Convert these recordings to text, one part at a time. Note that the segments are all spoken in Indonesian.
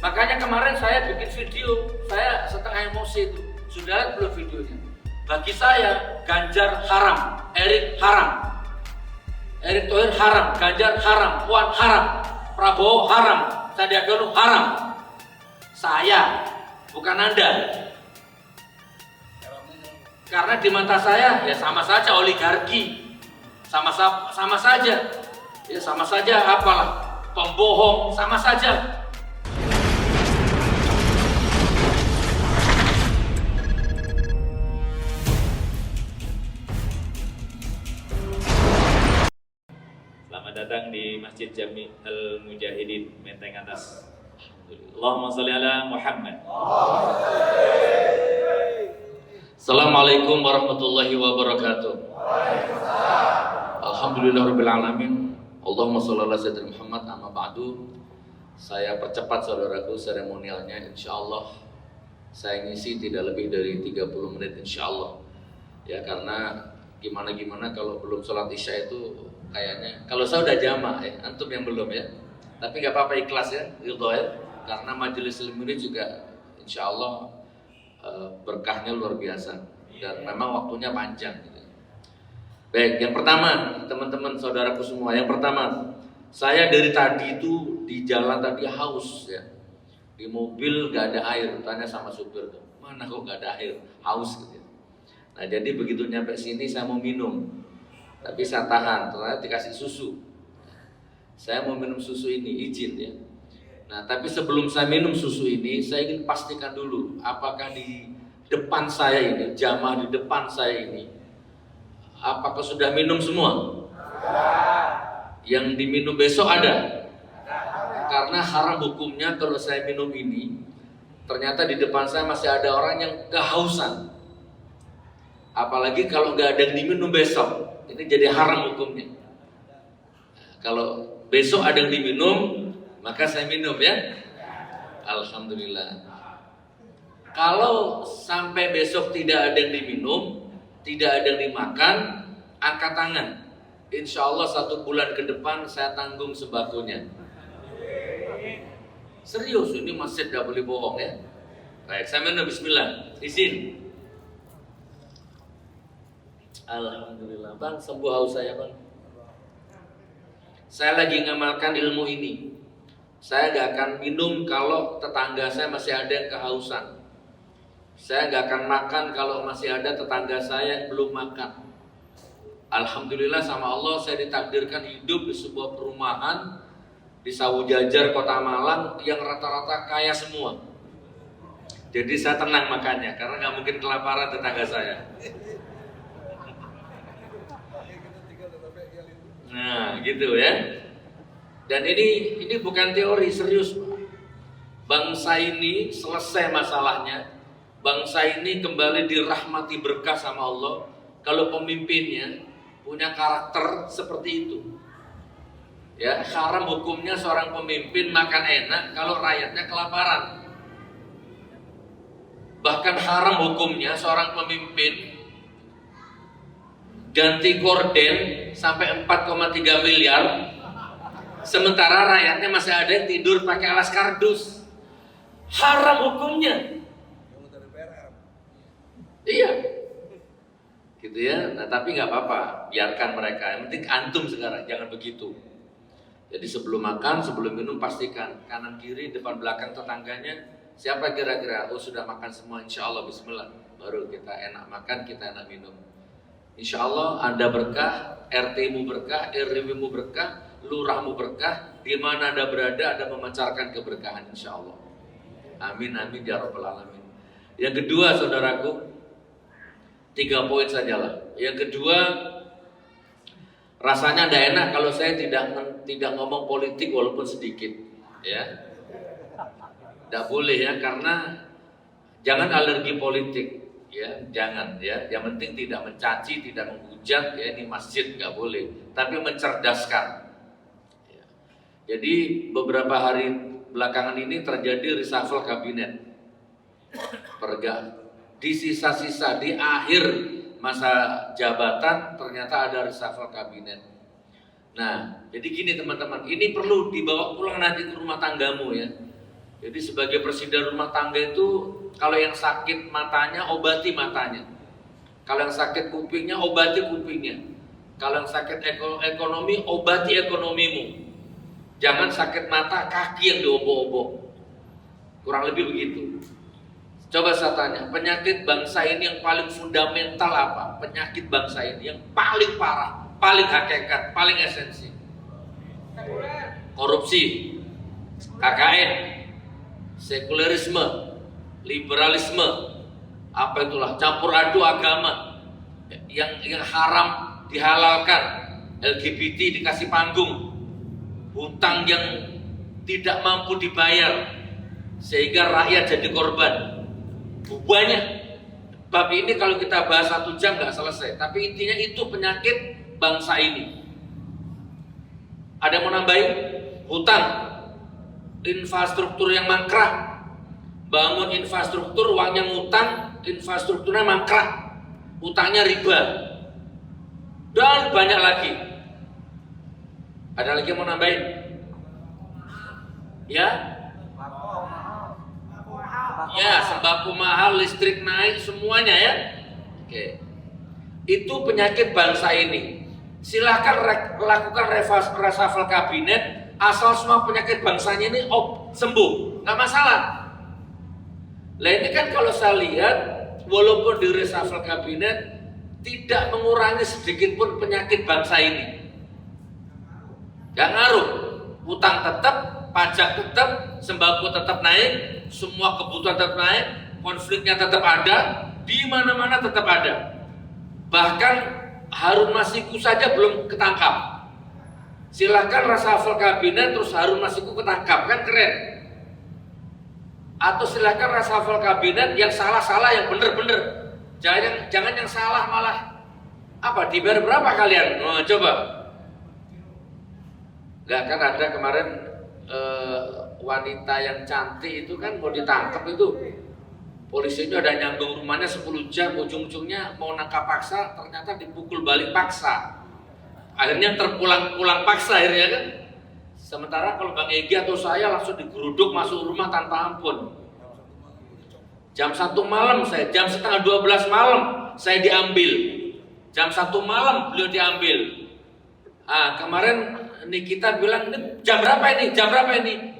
Makanya kemarin saya bikin video, saya setengah emosi itu. Sudah lihat belum videonya? Bagi saya, Ganjar haram, Erick haram, Erick Thohir haram, Ganjar haram, Puan haram, Prabowo haram, Sandiaga Uno haram. Saya, bukan Anda. Karena di mata saya ya sama saja oligarki, sama saja, ya sama saja apalah, pembohong, sama saja. Selamat datang di Masjid Jami Al-Mujahidin Menteng Atas. Allahumma sholli ala Muhammad. Assalamualaikum warahmatullahi wabarakatuh. Alhamdulillahirabbil alamin. Allahumma sholli ala sayyidina Muhammad, amma ba'du. Saya percepat saudaraku seremonialnya, insyaallah saya ngisi tidak lebih dari 30 menit insyaallah. Ya karena gimana kalau belum sholat isya itu kayaknya, kalau saya udah jamaah ya, antum yang belum ya. Tapi nggak apa-apa, ikhlas ya, ridho ya. Karena majelis ilmu ini juga insyaallah berkahnya luar biasa dan memang waktunya panjang gitu. Baik, yang pertama teman-teman saudaraku semua, yang pertama saya dari tadi itu di jalan tadi haus ya, di mobil gak ada air, tanya sama supir tuh, mana kok gak ada air, haus gitu. Nah jadi begitu nyampe sini saya mau minum, tapi saya tahan, ternyata dikasih susu. Saya mau minum susu ini, izin ya. Nah, tapi sebelum saya minum susu ini, saya ingin pastikan dulu apakah di depan saya ini, jamaah di depan saya ini, apakah sudah minum semua? Yang diminum besok ada? Karena haram hukumnya kalau saya minum ini, ternyata di depan saya masih ada orang yang kehausan. Apalagi kalau nggak ada yang diminum besok, ini jadi haram hukumnya. Kalau besok ada yang diminum, maka saya minum ya. Alhamdulillah. Kalau sampai besok tidak ada yang diminum, tidak ada yang dimakan, angkat tangan. Insya Allah 1 bulan ke depan saya tanggung sembakonya. Serius, ini masjid gak boleh bohong ya. Baik, saya minum, bismillah. Izin. Alhamdulillah, bang, sembuh haus saya bang. Saya lagi ngamalkan ilmu ini. Saya gak akan minum kalau tetangga saya masih ada yang kehausan. Saya gak akan makan kalau masih ada tetangga saya yang belum makan. Alhamdulillah sama Allah saya ditakdirkan hidup di sebuah perumahan di Sawu Jajar, Kota Malang yang rata-rata kaya semua. Jadi saya tenang makannya karena gak mungkin kelaparan tetangga saya. Nah gitu ya. Dan ini bukan teori, serius. Bangsa ini selesai masalahnya. Bangsa ini kembali dirahmati berkah sama Allah kalau pemimpinnya punya karakter seperti itu. Ya, haram hukumnya seorang pemimpin makan enak kalau rakyatnya kelaparan. Bahkan haram hukumnya seorang pemimpin ganti gorden sampai 4,3 miliar, sementara rakyatnya masih ada yang tidur pakai alas kardus. Haram hukumnya. Iya, gitu ya. Nah tapi nggak apa-apa, biarkan mereka. Yang penting antum sekarang jangan begitu. Jadi sebelum makan, sebelum minum pastikan kanan kiri, depan belakang tetangganya siapa kira-kira. Oh sudah makan semua, insya Allah, bismillah. Baru kita enak makan, kita enak minum. Insya Allah Anda berkah, RT-mu berkah, RW-mu berkah, lurahmu berkah, di mana Anda berada Anda memancarkan keberkahan insya Allah. Amin amin ya rabbal alamin. Yang kedua saudaraku, 3 poin sajalah. Yang kedua, rasanya tidak enak kalau saya tidak ngomong politik walaupun sedikit, ya. Tidak boleh ya, karena jangan alergi politik. Ya, jangan ya. Yang penting tidak mencaci, tidak menghujat ya, ini masjid nggak boleh, tapi mencerdaskan. Ya. Jadi beberapa hari belakangan ini terjadi reshuffle kabinet. Di sisa-sisa di akhir masa jabatan ternyata ada reshuffle kabinet. Nah, jadi gini teman-teman, ini perlu dibawa pulang nanti ke rumah tanggamu ya. Jadi sebagai presiden rumah tangga itu, kalau yang sakit matanya, obati matanya. Kalau yang sakit kupingnya, obati kupingnya. Kalau yang sakit ekonomi, obati ekonomimu. Jangan sakit mata, kaki yang diobok-obok. Kurang lebih begitu. Coba saya tanya, penyakit bangsa ini yang paling fundamental apa? Penyakit bangsa ini yang paling parah, paling hakikat, paling esensi. Korupsi, KKN, sekulerisme, liberalisme, apa itulah, campur aduk agama, yang haram dihalalkan, LGBT dikasih panggung, hutang yang tidak mampu dibayar sehingga rakyat jadi korban. Banyak bab ini kalau kita bahas 1 jam nggak selesai, tapi intinya itu penyakit bangsa ini. Ada yang mau nambahin? Hutang, infrastruktur yang mangkrak, bangun infrastruktur, uangnya ngutang, infrastrukturnya mangkrak, utangnya riba, dan banyak lagi. Ada lagi yang mau nambahin? Ya? Ya, sembako mahal, listrik naik, semuanya ya. Oke. Itu penyakit bangsa ini. Silahkan lakukan reshuffle kabinet, asal semua penyakit bangsanya ini sembuh, nggak masalah. Lah ini kan kalau saya lihat, walaupun di reshuffle kabinet tidak mengurangi sedikit pun penyakit bangsa ini. Gak ngaruh, utang tetap, pajak tetap, sembako tetap naik, semua kebutuhan tetap naik, konfliknya tetap ada, di mana-mana tetap ada. Bahkan Harun Masiku saja belum ketangkap. Silahkan reshuffle kabinet terus Harun Masiku ketangkap, kan keren. Atau silahkan reshuffle kabinet yang salah-salah yang bener-bener. Jangan yang salah malah apa, dibayar berapa kalian? Oh, coba. Gak kan ada kemarin wanita yang cantik itu kan mau ditangkap itu. Polisinya udah nyambung rumahnya 10 jam, ujung-ujungnya mau nangkap paksa, ternyata dipukul balik paksa. Akhirnya terpulang paksa akhirnya kan. Sementara kalau Bang Egy atau saya langsung digeruduk masuk rumah tanpa ampun. Jam 1 malam saya, jam setengah 12 malam saya diambil. Jam 1 malam beliau diambil. Kemarin Nikita bilang, ini jam berapa ini? Jam berapa ini?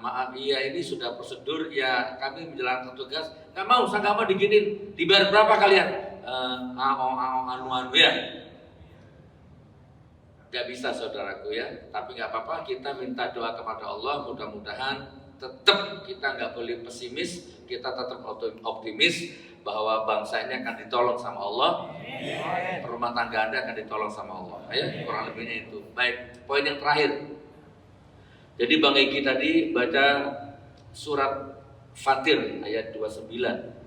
Maaf, iya ini sudah prosedur, ya kami menjalankan tugas. Nggak mau, saya nggak mau diginin. Dibayar berapa kalian? Anu ya. Gak bisa saudaraku ya, tapi nggak apa-apa, kita minta doa kepada Allah, mudah-mudahan tetap kita nggak boleh pesimis, kita tetap optimis bahwa bangsa ini akan ditolong sama Allah, rumah tangga Anda akan ditolong sama Allah. Ya, kurang lebihnya itu. Baik, poin yang terakhir. Jadi Bang Egy tadi baca surat Fatir ayat 29.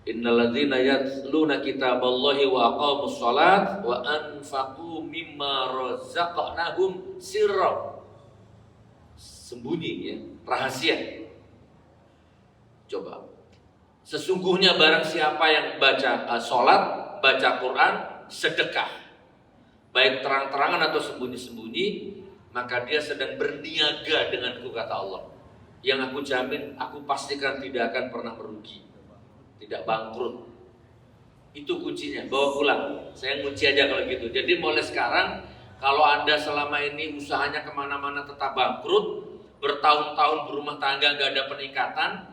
Innalladzina yatluna kitaballahi wa aqamus shalat wa anfaqu mimma razaqnahum sirra. Sembunyi ya, rahasia. Coba. Sesungguhnya barang siapa yang baca salat, baca Quran, sedekah, baik terang-terangan atau sembunyi-sembunyi, maka dia sedang berniaga denganku, kata Allah. Yang aku jamin, aku pastikan tidak akan pernah merugi, tidak bangkrut. Itu kuncinya, bawa pulang. Saya ngunci aja kalau gitu. Jadi mulai sekarang, kalau Anda selama ini usahanya kemana-mana tetap bangkrut, bertahun-tahun berumah tangga gak ada peningkatan,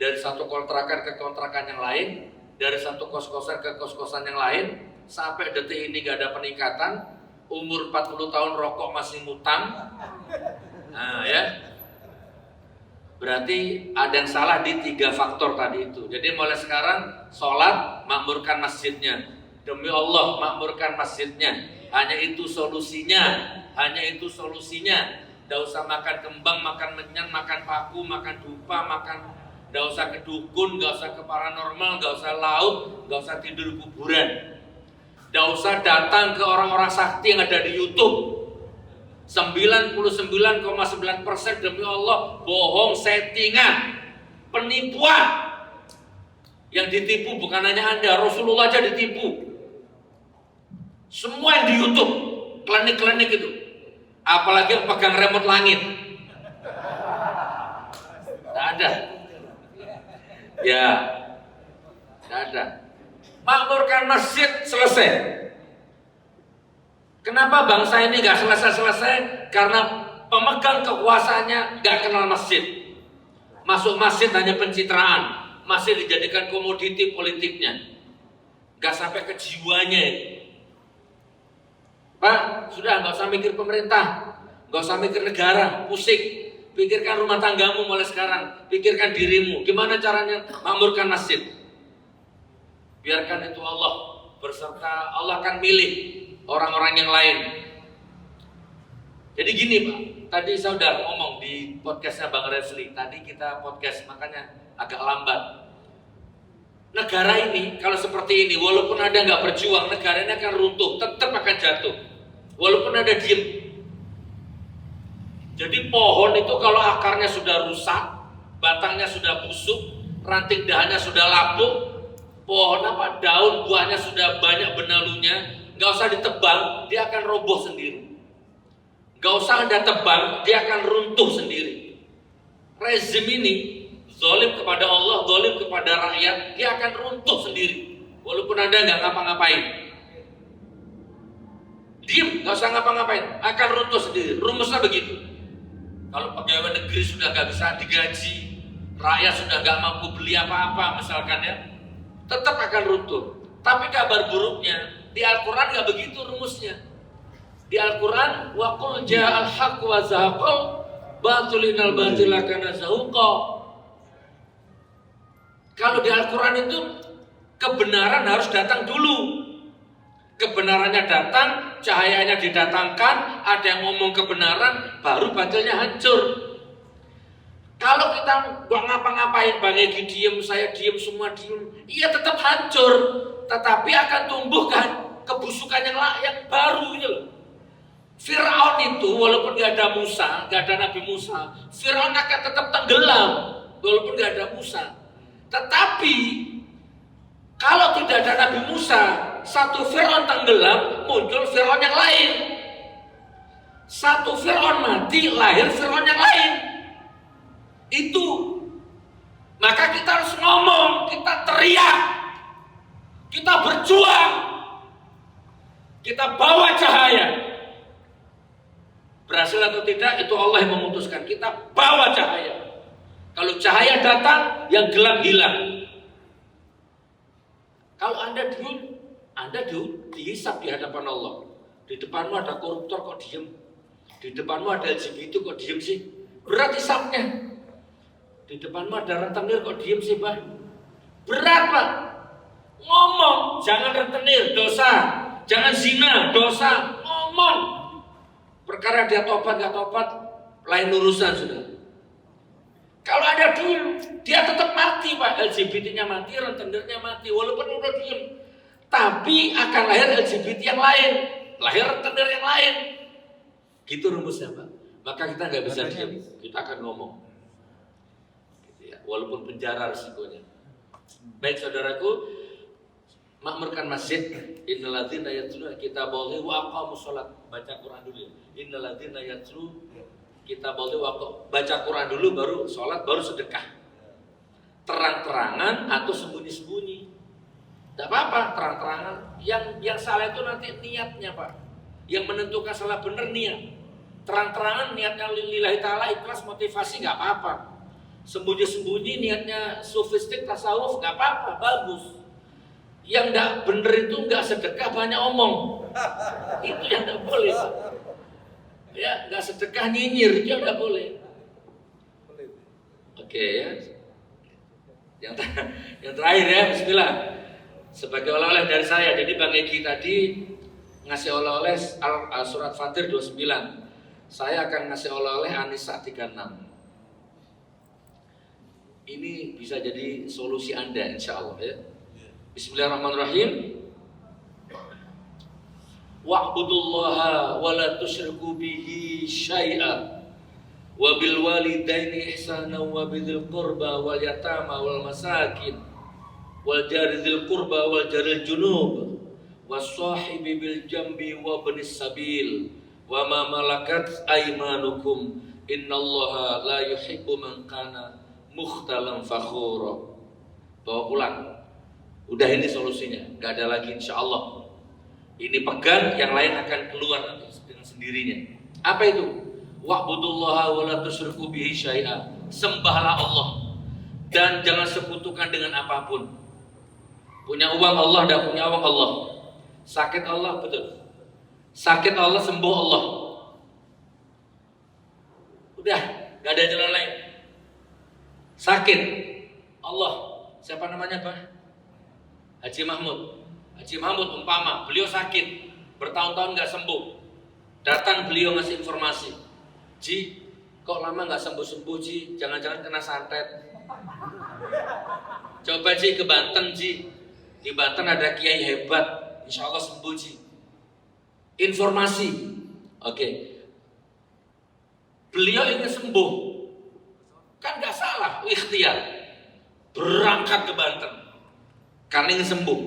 dari satu kontrakan ke kontrakan yang lain, dari satu kos-kosan ke kos-kosan yang lain, sampai detik ini gak ada peningkatan, umur 40 tahun rokok masih ngutang, nah ya, berarti ada yang salah di 3 faktor tadi itu. Jadi mulai sekarang sholat, makmurkan masjidnya, demi Allah makmurkan masjidnya, hanya itu solusinya, hanya itu solusinya. Gak usah makan kembang, makan menyan, makan paku, makan dupa, gak usah ke dukun, gak usah ke paranormal, gak usah laut, gak usah tidur kuburan. Gak usah datang ke orang-orang sakti yang ada di YouTube. 99,9% demi Allah bohong, settingan, penipuan. Yang ditipu bukan hanya Anda, Rasulullah aja ditipu. Semua yang di YouTube, klinik-klinik itu. Apalagi yang pegang remote langit. Ya, nggak ada. Makmurkan masjid selesai. Kenapa bangsa ini nggak selesai-selesai? Karena pemegang kekuasaannya nggak kenal masjid. Masuk masjid hanya pencitraan, masih dijadikan komoditi politiknya, nggak sampai ke jiwanya ini. Pak, sudah nggak usah mikir pemerintah, nggak usah mikir negara, pusing. Pikirkan rumah tanggamu mulai sekarang, pikirkan dirimu. Gimana caranya makmurkan masjid? Biarkan itu Allah berserta Allah akan milih orang-orang yang lain. Jadi gini Pak, tadi saya udah ngomong di podcastnya Bang Resli. Tadi kita podcast makanya agak lambat. Negara ini kalau seperti ini, walaupun ada nggak berjuang, negara ini akan runtuh, tetap akan jatuh. Walaupun ada diem. Jadi pohon itu kalau akarnya sudah rusak, batangnya sudah busuk, ranting dahannya sudah lapuk, pohon daun buahnya sudah banyak benalunya, nggak usah ditebang, dia akan roboh sendiri. Nggak usah Anda tebang, dia akan runtuh sendiri. Rezim ini zalim kepada Allah, zalim kepada rakyat, dia akan runtuh sendiri. Walaupun Anda nggak ngapa-ngapain. Diam, nggak usah ngapa-ngapain, akan runtuh sendiri. Rumusnya begitu. Kalau pegawai negeri sudah nggak bisa digaji, rakyat sudah nggak mampu beli apa-apa, misalkan ya, tetap akan runtuh. Tapi kabar buruknya di Al-Quran nggak begitu rumusnya. Di Al-Quran, wa qul ja'al haqq wa zahaqal batilinal batila kana zahuqa. Kalau di Al-Quran itu kebenaran harus datang dulu. Kebenarannya datang, cahayanya didatangkan, ada yang ngomong kebenaran, baru batilnya hancur. Kalau kita nggak ngapa-ngapain, Bang Egy diem, saya diem, semua diem, iya tetap hancur. Tetapi akan tumbuhkan kebusukan yang baru gitu loh. Fir'aun itu walaupun gak ada Musa, gak ada Nabi Musa, Fir'aun akan tetap tenggelam walaupun gak ada Musa. Tetapi kalau tidak ada Nabi Musa, satu Fir'aun tenggelam, muncul Fir'aun yang lain. Satu Fir'aun mati, lahir Fir'aun yang lain. Itu. Maka kita harus ngomong, kita teriak, kita berjuang, kita bawa cahaya. Berhasil atau tidak, itu Allah yang memutuskan. Kita bawa cahaya. Kalau cahaya datang, yang gelap hilang. Kalau Anda diem, Anda dihisap di hadapan Allah. Di depanmu ada koruptor kok diem. Di depanmu ada LGBT kok diem sih. Berat hisapnya. Di depanmu ada rentenir kok diem sih Pak. Berat Pak. Ngomong, jangan rentenir, dosa. Jangan zina, dosa. Ngomong. Perkara dia tobat gak tobat, lain urusan sudah. Kalau ada diem, dia tetap mati Pak. LGBT-nya mati, rentenirnya mati, walaupun udah diem. Tapi akan lahir LGBT yang lain, lahir rentenir yang lain. Gitu rumusnya Pak. Maka kita nggak bisa diem, kita akan ngomong. Gitu ya. Walaupun penjara resikonya. Baik saudaraku, makmurkan masjid. Innalladzina yatluna kitaballahi wa aqamus shalat. Baca Quran dulu ya. Innalladzina yatlu kitaballahi wa baca Quran dulu, baru sholat, baru sedekah. Terang-terangan atau sembunyi-sembunyi. Tidak apa-apa, terang-terangan. Yang salah itu nanti niatnya Pak. Yang menentukan salah benar niat. Terang-terangan niatnya lillahi ta'ala, ikhlas, motivasi nggak apa-apa. Sembunyi-sembunyi niatnya sufistik, tasawuf nggak apa-apa, bagus. Yang nggak bener itu nggak sedekah, banyak omong. Itu yang nggak boleh Pak. Ya, nggak sedekah nyinyir, itu nggak boleh. Oke ya. Yang terakhir ya, bismillah. Sebagai oleh-oleh dari saya, jadi Bang Egy tadi ngasih oleh-oleh surat Fatir 29. Saya akan ngasih oleh-oleh An-Nisa 36. Ini bisa jadi solusi Anda insya Allah ya. Bismillahirrahmanirrahim. Wa'budullaha wa la tusyriku bihi syai'a wa bil walidaini ihsana wa bidzil qurba wal yatama wal masakin wal jari dzil qurba wal jaril junub was sahibi bil jambi wa ibnis sabil wa ma malakat aymanukum innallaha la yuhibbu man kana mukhtalan fakhura. bawa pulang. Udah ini solusinya, nggak ada lagi insya Allah. Ini pegang, yang lain akan keluar nanti dengan sendirinya. Apa itu? Wa'budullaha wa la tusyriku bihi syai'a. Sembahlah Allah dan jangan sekutukan dengan apapun. Punya uang Allah, dan punya uang Allah. Sakit Allah, betul. Sakit Allah, sembuh Allah. Udah, gak ada jalan lain. Sakit Allah, siapa namanya Pak? Haji Mahmud. Haji Mahmud umpama, beliau sakit, bertahun-tahun gak sembuh. Datang beliau ngasih informasi, Ji, kok lama gak sembuh-sembuh Ji? Jangan-jangan kena santet. Coba Ji ke Banten Ji. Di Banten ada kiai hebat, insya Allah sembuh Ji. Informasi, oke. Beliau ingin sembuh, kan gak salah, ikhtiar. Berangkat ke Banten karena ingin sembuh.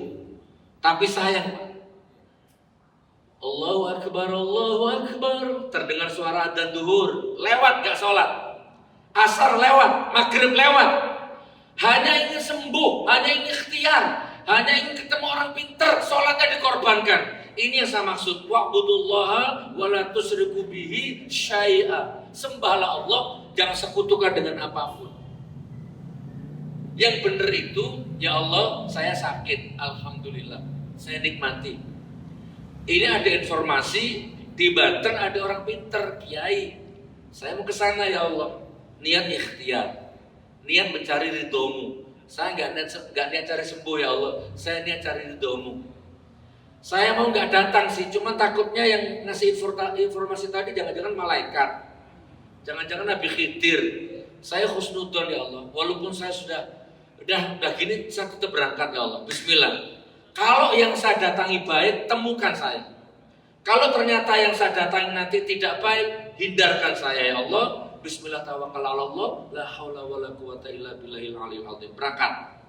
Tapi sayang, Allahu Akbar, Allahu Akbar, terdengar suara adzan duhur, lewat gak sholat. Asar lewat, maghrib lewat. Hanya ingin sembuh, hanya ingin ikhtiar, hanya ingin ketemu orang pintar, sholatnya dikorbankan. Ini yang saya maksud, wa'budullaha wa la tusyriku bihi syai'a. Sembahlah Allah, jangan sekutukan dengan apapun. Yang benar itu, ya Allah, saya sakit, alhamdulillah, saya nikmati. Ini ada informasi di Banten ada orang pintar, kiai. Saya mau ke sana ya Allah. Niat ikhtiar, niat mencari ridhomu. Saya nggak niat cari sembuh ya Allah. Saya niat cari ridhomu. Saya mau nggak datang sih, cuma takutnya yang ngasih informasi tadi jangan-jangan malaikat, jangan-jangan Nabi Khidir. Saya khusnudon ya Allah. Walaupun saya udah gini, saya tetap berangkat ya Allah. Bismillah. Kalau yang saya datangi baik, temukan saya. Kalau ternyata yang saya datangi nanti tidak baik, hindarkan saya ya Allah. Bismillah tawakkal ala Allah, la haula wala quwata illa billahil aliyil azim. Berangkat.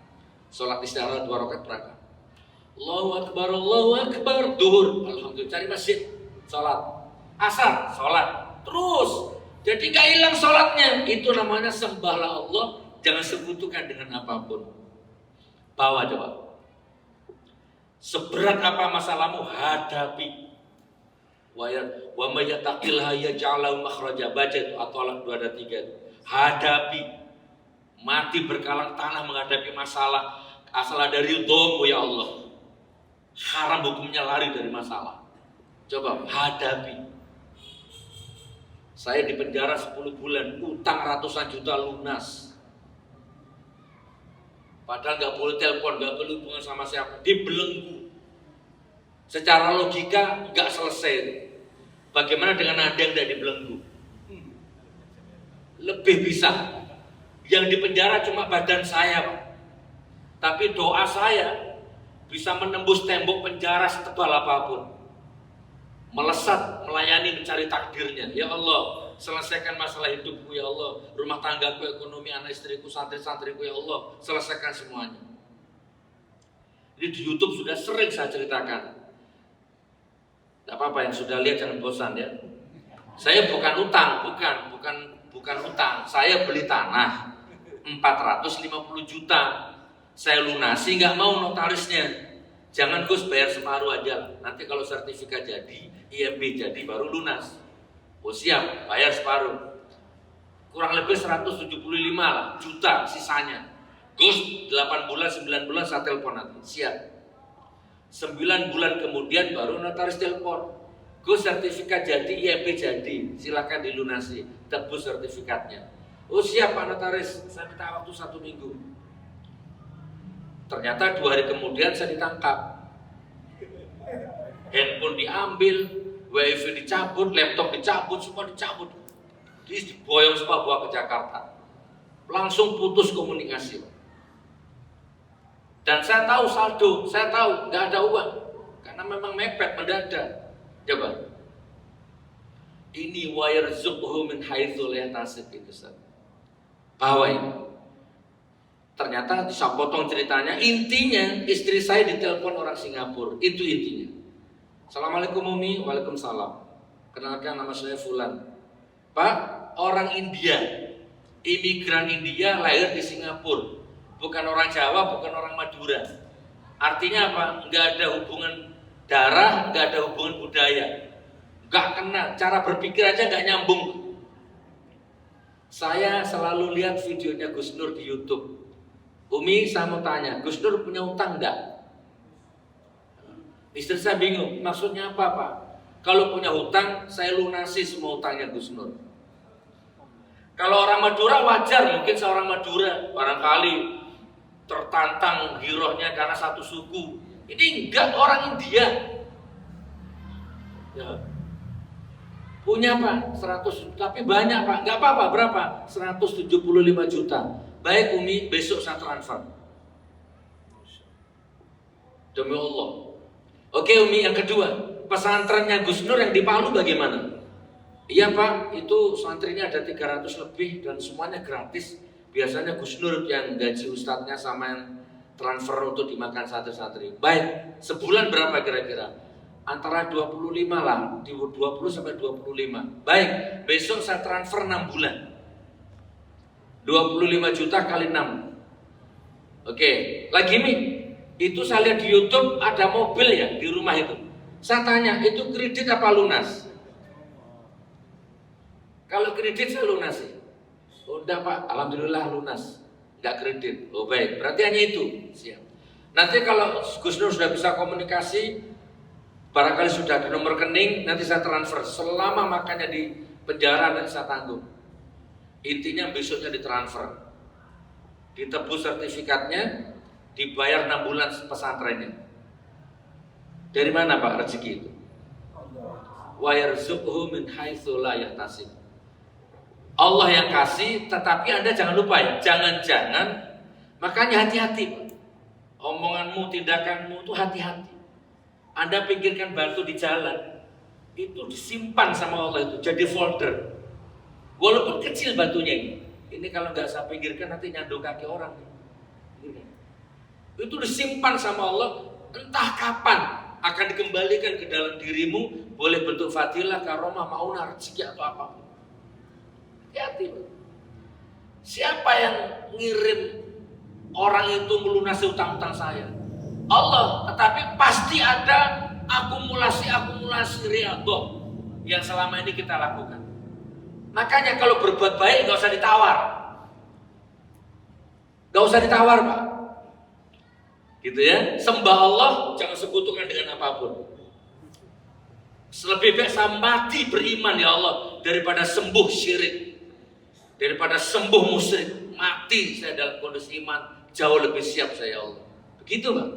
Salat istirahat 2 rakaat berangkat. Allahu Akbar, Allahu Akbar. Duhur, alhamdulillah, cari masjid, salat. Asar, salat. Terus. Jadi gak hilang salatnya. Itu namanya sembahlah Allah, jangan sekutukan dengan apapun. Bawa coba. Seberat apa masalahmu, hadapi. Wa may yattaqillaha yaj'al lahu makhraja. Baca itu At-Thalaq 2 dan 3. Hadapi. Mati berkalang tanah menghadapi masalah. Asal dari ridhomu ya Allah. Haram hukumnya lari dari masalah. Coba hadapi. Saya di penjara 10 bulan, utang ratusan juta lunas. Padahal gak boleh telepon, gak boleh hubungan sama siapa, dibelenggu. Secara logika gak selesai. Bagaimana dengan Anda yang tidak dibelenggu? Lebih bisa. Yang di penjara cuma badan saya, Pak. Tapi doa saya bisa menembus tembok penjara setebal apapun. Melesat, melayani, mencari takdirnya. Ya Allah, selesaikan masalah hidupku ya Allah, rumah tanggaku, ekonomi, anak istriku, santri-santriku ya Allah, selesaikan semuanya. Jadi di YouTube sudah sering saya ceritakan. Tidak apa-apa, yang sudah lihat jangan bosan ya. Saya bukan utang, bukan utang. Saya beli tanah 450 juta. Saya lunasi, nggak mau notarisnya. Jangan Gus bayar separuh aja. Nanti kalau sertifikat jadi, IMB jadi baru lunas. Oh siap, bayar separuh. Kurang lebih 175 lah juta sisanya. Gus 8 bulan, 9 bulan saya telepon nanti. Siap. 9 bulan kemudian baru notaris telepon. Gus sertifikat jadi, IMB jadi. Silakan dilunasi, tebus sertifikatnya. Oh siap Pak notaris, saya minta waktu 1 minggu. Ternyata 2 hari kemudian saya ditangkap. Handphone diambil, wifi dicabut, laptop dicabut, semua dicabut. Diboyong semua bawa ke Jakarta. Langsung putus komunikasi. Dan saya tahu saldo, saya tahu nggak ada uang. Karena memang mepet, mendadak. Coba. Ini wa yarzuqhu min haitsu la yahtasib itu, Ustaz. Bahwa ini. Ternyata saya potong ceritanya, intinya istri saya ditelepon orang Singapura, itu intinya. Assalamualaikum Umi, waalaikumsalam. Kenalkan nama saya Fulan. Pak, orang India, imigran India lahir di Singapura. bukan orang Jawa, bukan orang Madura. Artinya apa? Nggak ada hubungan darah, nggak ada hubungan budaya, nggak kenal, cara berpikir aja nggak nyambung. Saya selalu lihat videonya Gus Nur di YouTube. Umi, saya mau tanya, Gus Nur punya utang nggak? Istri saya bingung, maksudnya apa Pak? Kalau punya hutang, saya lunasi semua hutangnya Gus Nur. Kalau orang Madura wajar, mungkin seorang Madura barangkali tertantang girohnya karena satu suku. Ini enggak, orang India. Ya. Punya Pak 100, tapi banyak Pak, enggak apa-apa, berapa? 175 juta. Baik Umi, besok saya transfer. Demi Allah. Oke Umi, yang kedua, pesantrennya Gus Nur yang di Palu bagaimana? Iya Pak, itu santrinya ada 300 lebih dan semuanya gratis. Biasanya Gus Nur yang gaji ustadznya sama yang transfer untuk dimakan santri-santri. Baik, sebulan berapa kira-kira? Antara 25 lah, 20 sampai 25. Baik, besok saya transfer 6 bulan. 25 juta kali 6. Oke, lagi nih. Itu saya lihat di YouTube ada mobil ya di rumah itu. Saya tanya, itu kredit apa lunas? Kalau kredit saya lunasi. Oh enggak Pak, alhamdulillah lunas. Enggak kredit. Oh baik, berarti hanya itu. Siap. Nanti kalau Gus Nur sudah bisa komunikasi, barangkali sudah ada nomor rekening, nanti saya transfer. Selama makannya di penjara nanti saya tanggung. Intinya besoknya ditransfer. Ditebus sertifikatnya, dibayar 6 bulan pesantrennya. Dari mana Pak rezeki itu? Wa yarzuqhu min haitsu la yahtasib. Allah yang kasih, tetapi Anda jangan lupa ya, jangan-jangan, makanya hati-hati Pak. Omonganmu, tindakanmu itu hati-hati. Anda pikirkan batu di jalan, itu disimpan sama Allah itu, jadi folder. Walaupun kecil batunya ini kalau nggak saya pikirkan nanti nyandung kaki orang. Itu disimpan sama Allah, entah kapan akan dikembalikan ke dalam dirimu, boleh bentuk fadilah, karomah, maunah, rezeki atau apapun. Hati-hati. Siapa yang ngirim orang itu melunasi utang-utang saya? Allah, tetapi pasti ada akumulasi ridho yang selama ini kita lakukan. Makanya kalau berbuat baik gak usah ditawar. Gak usah ditawar Pak. Gitu ya, sembah Allah, jangan sekutukan dengan apapun. Lebih baik saya mati beriman ya Allah daripada sembuh syirik, daripada sembuh musyrik. Mati saya dalam kondisi iman, jauh lebih siap saya ya Allah. Begitu Pak.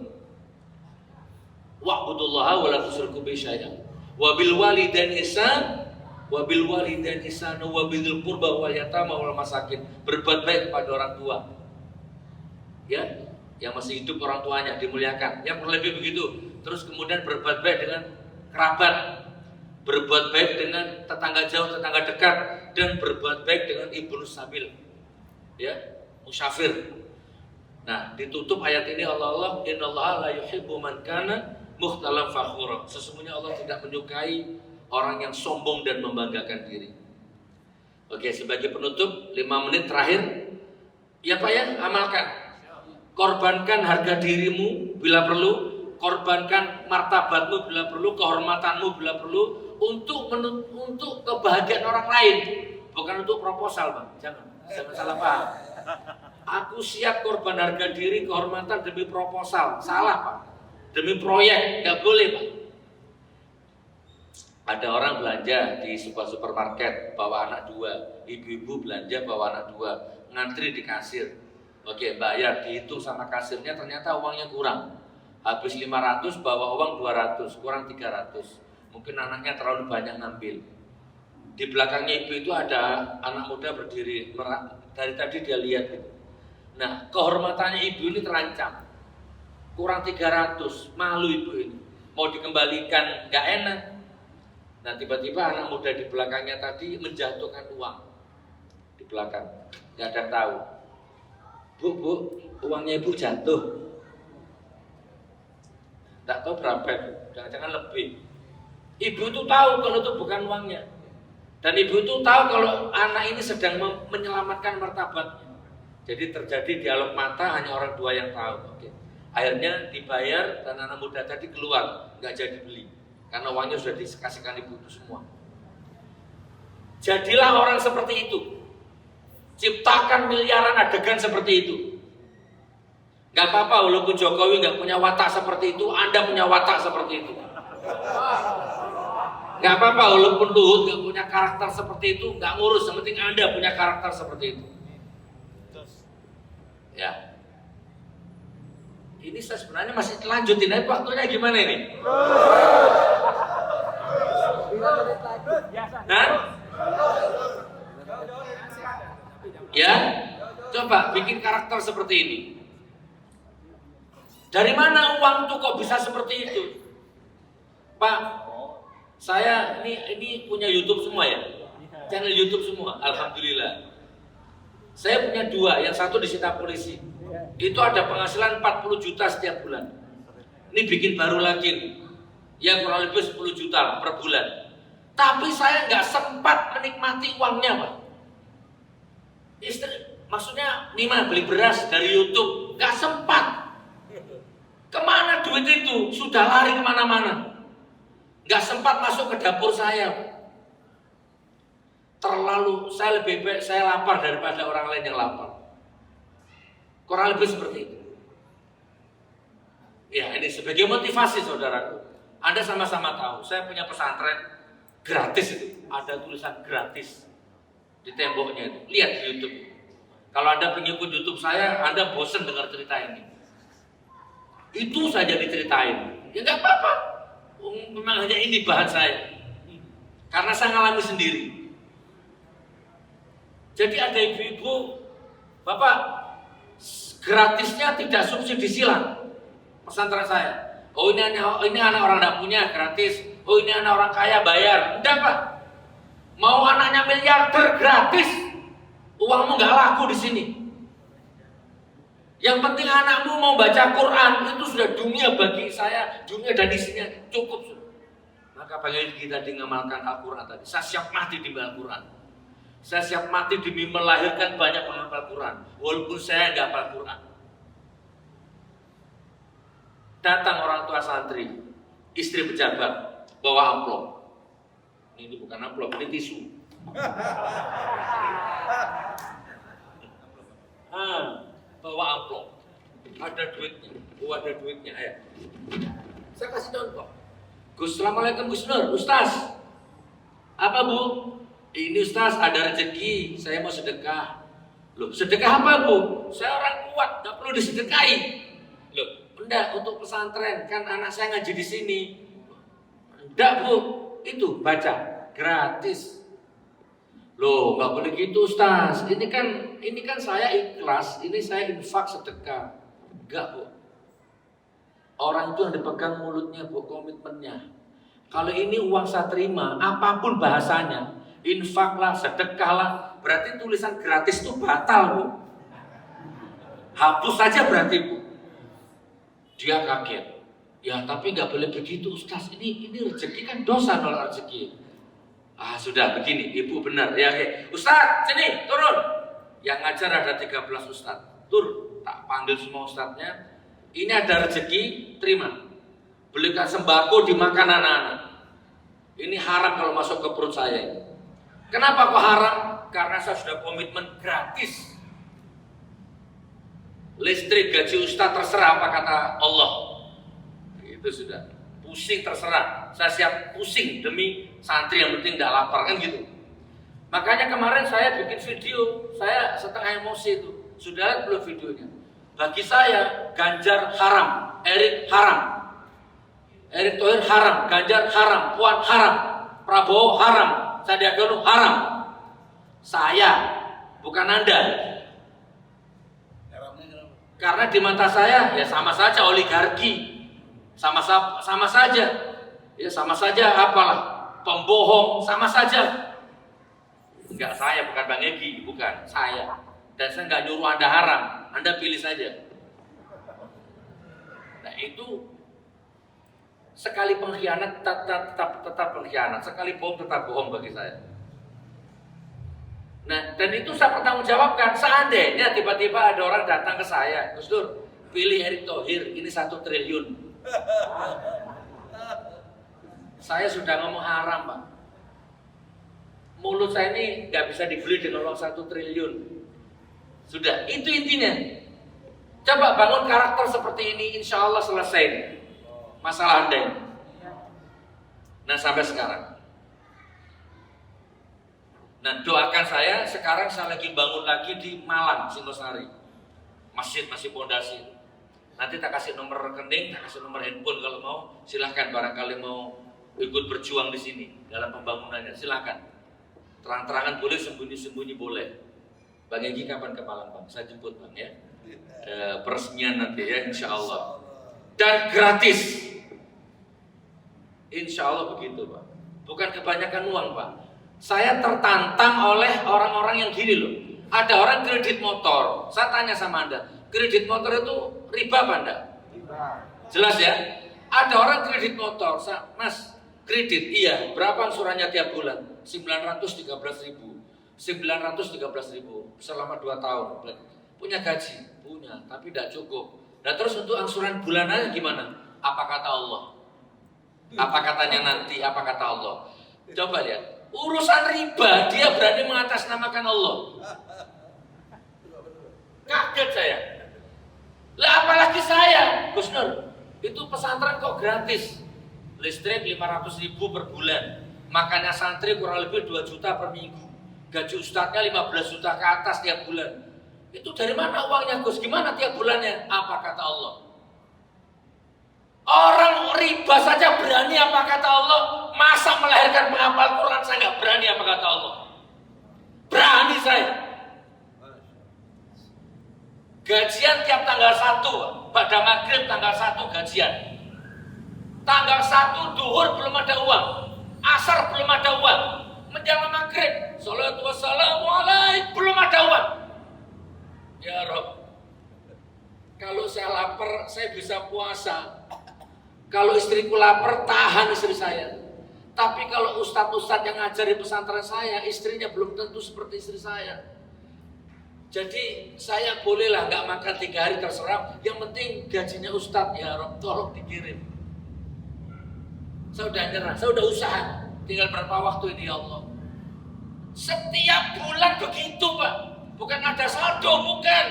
Wa'budullaha wa la tusyriku bihi syai'an. Wa bil walidaini ihsan, wa bil walidaini ihsan wa bil qurba wal yatama wal masakin. Berbuat baik kepada orang tua. Ya, yang masih hidup orang tuanya dimuliakan, yang lebih begitu. Terus kemudian berbuat baik dengan kerabat, berbuat baik dengan tetangga jauh, tetangga dekat, dan berbuat baik dengan ibnu sabil, ya, musafir. Nah, ditutup ayat ini Allah, innallaha la yuhibbu man kana mukhtalan fakhura. Sesungguhnya Allah tidak menyukai orang yang sombong dan membanggakan diri. Oke, sebagai penutup 5 menit terakhir, ya Pak ya, amalkan. Korbankan harga dirimu bila perlu, korbankan martabatmu bila perlu, kehormatanmu bila perlu untuk kebahagiaan orang lain, bukan untuk proposal Bang. Jangan salah paham. Aku siap korban harga diri, kehormatan demi proposal. Salah Pak. Demi proyek, nggak boleh Pak. Ada orang belanja di sebuah supermarket bawa anak 2, ibu-ibu belanja bawa anak 2, ngantri di kasir. Oke, bayar, dihitung sama kasirnya, ternyata uangnya kurang. Habis 500, bawa uang 200, kurang 300. Mungkin anaknya terlalu banyak ngambil. Di belakangnya ibu itu ada anak muda berdiri, dari tadi dia lihat gitu. Nah, kehormatannya ibu ini terancam. Kurang 300, malu ibu ini. Mau dikembalikan, gak enak. Nah, tiba-tiba anak muda di belakangnya tadi menjatuhkan uang. Di belakang, gak ada yang tahu. Bu, uangnya ibu jatuh. Tak tahu berapa, jangan-jangan lebih. Ibu itu tahu kalau itu bukan uangnya. Dan ibu itu tahu kalau anak ini sedang menyelamatkan martabatnya. Jadi terjadi dialog mata hanya orang dua yang tahu. Oke. Akhirnya dibayar dan anak muda tadi keluar, nggak jadi beli karena uangnya sudah dikasihkan ibu itu semua. Jadilah orang seperti itu. Ciptakan miliaran adegan seperti itu. Gak apa-apa walaupun Jokowi gak punya watak seperti itu, Anda punya watak seperti itu. Gak apa-apa walaupun Luhut gak punya karakter seperti itu, gak ngurus, yang penting Anda punya karakter seperti itu. Ya. Ini saya sebenarnya masih lanjutin aja, waktunya gimana ini? Hah? Ya, coba bikin karakter seperti ini. Dari mana uang tuh kok bisa seperti itu? Pak, saya ini punya YouTube semua ya, channel YouTube semua, alhamdulillah. Saya punya dua, yang satu disita polisi. Itu ada penghasilan 40 juta setiap bulan. Ini bikin baru lagi, ya kurang lebih 10 juta per bulan. Tapi saya nggak sempat menikmati uangnya, Pak. Istri, maksudnya beli beras dari YouTube, nggak sempat. Kemana duit itu? Sudah lari kemana-mana. Nggak sempat masuk ke dapur saya. Terlalu, saya lebih baik saya lapar daripada orang lain yang lapar. Kurang lebih seperti itu. Ya, ini sebagai motivasi saudaraku. Anda sama-sama tahu, saya punya pesantren gratis itu. Ada tulisan gratis di temboknya itu. Lihat di YouTube. Kalau Anda pengikut YouTube saya, Anda bosan dengar cerita ini. Itu saja diceritain. Ya nggak apa-apa. Memang hanya ini bahan saya. Karena saya ngalami sendiri. Jadi ada ibu-ibu, Bapak, gratisnya tidak subsidi silang. Pesantren saya. Oh ini anak orang tidak punya gratis. Oh ini anak orang kaya bayar. Enggak Pak. Mau anaknya miliarder gratis. Uangmu nggak laku di sini. Yang penting anakmu mau baca Quran, itu sudah dunia bagi saya, dunia dan isinya cukup. Maka bagaimana kita mengamalkan Al-Quran tadi? Saya siap mati demi Al-Quran. Saya siap mati demi melahirkan banyak penghafal Quran, walaupun saya nggak hafal Quran. Datang orang tua santri, istri pejabat, bawa amplop. Ini bukan amplop, ini tisu. Bawa amplop, ada duitnya, ada duitnya, ayo. Saya kasih contoh. Gus, assalamualaikum Gus Nur, Ustaz. Apa Bu? Ini Ustaz ada rezeki, saya mau sedekah. Loh, sedekah apa Bu? Saya orang kuat, nggak perlu disedekahi. Loh, enggak untuk pesantren, kan anak saya ngaji di sini. Enggak Bu, itu baca gratis. Loh, nggak boleh gitu Ustaz. Ini kan saya ikhlas, ini saya infak sedekah. Enggak Bu. Orang itu yang dipegang mulutnya Bu, komitmennya. Kalau ini uang saya terima, apapun bahasanya, infak lah, sedekah lah, berarti tulisan gratis itu batal Bu. Hapus saja berarti Bu. Dia kaget. Ya tapi nggak boleh begitu Ustaz. Ini rezeki kan dosa nolak rezeki. Ah sudah begini, Ibu benar. Ya oke. Ustaz, sini turun. Yang ngajar ada 13 Ustaz. Tur, tak panggil semua Ustaznya. Ini ada rezeki, terima. Belikan sembako dimakan anak-anak. Ini haram kalau masuk ke perut saya. Kenapa kok haram? Karena saya sudah komitmen gratis. Listrik gaji Ustaz terserah apa kata Allah. Itu sudah. Pusing terserah. Saya siap pusing demi santri yang penting tidak lapar kan gitu. Makanya kemarin saya bikin video, saya setengah emosi itu. Sudah lihat belum videonya? Bagi saya Ganjar haram, Erick haram, Erick Thohir haram, Ganjar haram, Puan haram, Prabowo haram, Sandiaga Uno haram. Saya, bukan Anda. Karena di mata saya ya sama saja oligarki, sama saja, ya sama saja apalah pembohong, sama saja. Enggak saya, bukan Bang Egy, bukan saya. Dan saya nggak nyuruh Anda haram, Anda pilih saja. Nah itu sekali pengkhianat tetap pengkhianat, sekali bohong tetap bohong bagi saya. Nah, dan itu saya pertanggungjawabkan. Seandainya tiba-tiba ada orang datang ke saya, Gus Dur, pilih Erick Thohir, ini 1 triliun. Saya sudah ngomong haram, Pak. Mulut saya ini nggak bisa dibeli dengan uang 1 triliun. Sudah, itu intinya. Coba bangun karakter seperti ini, insya Allah selesai masalah Anda ini. Nah, sampai sekarang. Nah, doakan saya, sekarang saya lagi bangun lagi di Malang, Singosari. Masjid masih pondasi. Nanti tak kasih nomor rekening, tak kasih nomor handphone kalau mau. Silahkan barangkali mau ikut berjuang di sini dalam pembangunannya. Silahkan. Terang-terangan boleh, sembunyi-sembunyi boleh. Bang Egy kapan ke Malang, Bang? Saya jemput, Bang, ya. Peresmian nanti ya, insya Allah. Dan gratis. Insya Allah begitu, Pak. Bukan kebanyakan uang, Pak. Saya tertantang oleh orang-orang yang gini loh. Ada orang kredit motor. Saya tanya sama Anda, kredit motor itu riba apa enggak? Jelas ya? Ada orang kredit motor, Mas, kredit, iya. Berapa angsurannya tiap bulan? 913.000. 913.000 selama 2 tahun. Punya gaji? Punya, tapi tidak cukup. Nah, terus untuk angsuran bulanannya gimana? Apa kata Allah? Apa katanya nanti? Apa kata Allah? Coba lihat. Urusan riba dia berani mengatasnamakan Allah. Kaget saya. Lah apalagi saya, Gus Nur. Itu pesantren kok gratis. Listrik 500.000 per bulan. Makannya santri kurang lebih 2 juta per minggu. Gaji ustadznya 15 juta ke atas tiap bulan. Itu dari mana uangnya, Gus? Gimana tiap bulannya? Apa kata Allah? Orang riba saja berani, apa kata Allah? Masa melahirkan penghafal Quran saya nggak berani, apa kata Allah? Berani saya. Gajian tiap tanggal 1, pada maghrib tanggal 1 gajian. Tanggal 1 duhur belum ada uang, asar belum ada uang, menjelang maghrib, salatu wassalamu alaik, belum ada uang. Ya Rob, kalau saya lapar, saya bisa puasa. Kalau istriku lapar, tahan istri saya. Tapi kalau ustadz-ustadz yang ngajar di pesantren saya, istrinya belum tentu seperti istri saya. Jadi saya bolehlah nggak makan 3 hari terserah. Yang penting gajinya ustadz, ya Rob, tolong dikirim. Saya udah nyerah, saya udah usaha. Tinggal berapa waktu ini ya Allah. Setiap bulan begitu, Pak. Bukan ada saldo, bukan.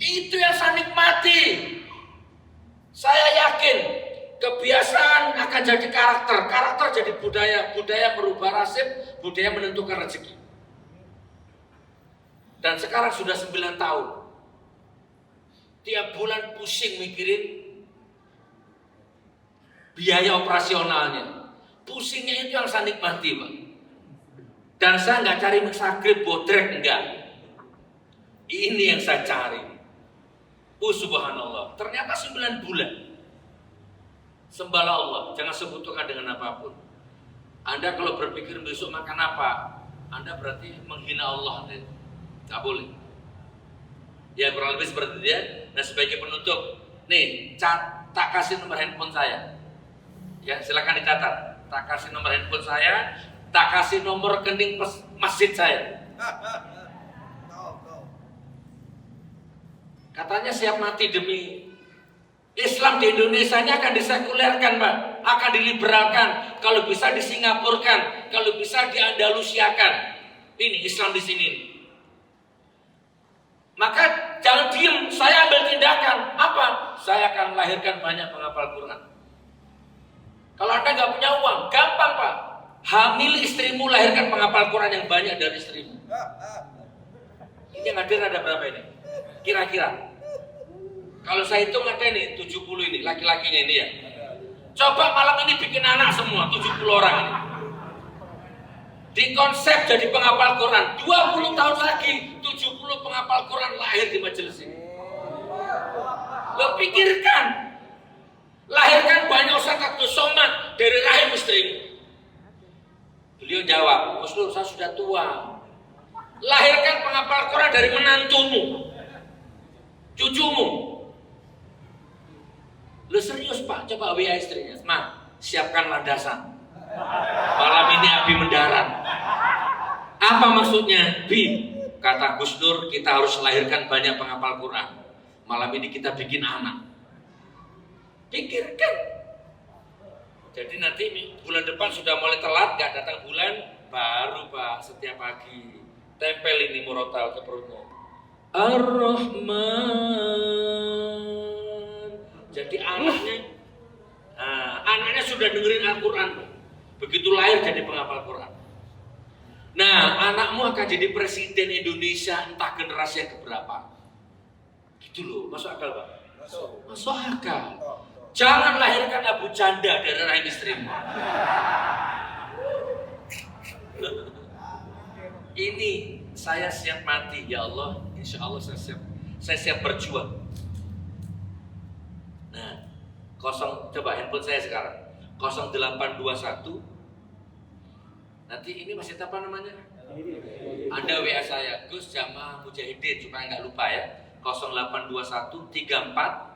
Itu yang saya nikmati. Saya yakin kebiasaan akan jadi karakter, karakter jadi budaya, budaya merubah nasib, budaya menentukan rezeki. Dan sekarang sudah 9 tahun. Tiap bulan pusing mikirin biaya operasionalnya. Pusingnya itu yang saya nikmati, Pak. Dan saya nggak cari sakrit bodrek, enggak. Ini yang saya cari. Subhanallah, ternyata 9 bulan. Sembahlah Allah, jangan sebutkan dengan apapun. Anda kalau berpikir besok makan apa, Anda berarti menghina Allah. Tidak boleh. Ya kurang lebih seperti itu ya. Nah sebagai penutup, nih tak kasih nomor handphone saya. Ya silakan dicatat. Tak kasih nomor handphone saya, tak kasih nomor rekening masjid saya. Katanya siap mati demi Islam di Indonesia ini akan disekulerkan, Pak. Akan diliberalkan. Kalau bisa disingapurkan. Kalau bisa diandalusiakan. Ini Islam di sini. Maka jangan diem. Saya ambil tindakan. Apa? Saya akan melahirkan banyak penghafal Quran. Kalau Anda nggak punya uang, gampang, Pak. Hamil istrimu, lahirkan penghafal Quran yang banyak dari istrimu. Ini yang hadir ada berapa ini? Kira-kira. Kalau saya hitung ada nih 70 ini, laki-lakinya ini ya. Coba malam ini bikin anak semua, 70 orang ini. Di konsep jadi penghafal Quran, 20 tahun lagi 70 penghafal Quran lahir di majelis ini. Lo pikirkan, lahirkan banyak Ustaz Abdul Somad dari rahim istrimu. Beliau jawab, Gus Nur, saya sudah tua. Lahirkan penghafal Quran dari menantumu, cucumu. Lu serius Pak, coba WA istrinya. Ma, siapkan landasan. Malam ini Abi mendarat. Apa maksudnya? Bi, kata Gus Dur, kita harus lahirkan banyak penghafal Quran. Malam ini kita bikin anak. Pikirkan. Jadi nanti bulan depan sudah mulai telat, gak datang bulan, baru Pak setiap pagi tempel ini murotal ke perutnya. Ar-Rahman. Jadi anaknya sudah dengerin Al-Quran. Begitu lahir jadi penghafal Quran. Nah, anakmu akan jadi presiden Indonesia entah generasi yang keberapa. Gitu loh, masuk akal Pak? Masuk akal. Jangan lahirkan Abu Janda dari rahim istrimu. Ini saya siap mati, ya Allah. Insya Allah saya siap berjuang. Nah, coba handphone saya sekarang 0821. Nanti ini masih apa namanya? Anda WA saya, Gus Jamaah Mujahidin supaya nggak lupa ya. 0821 34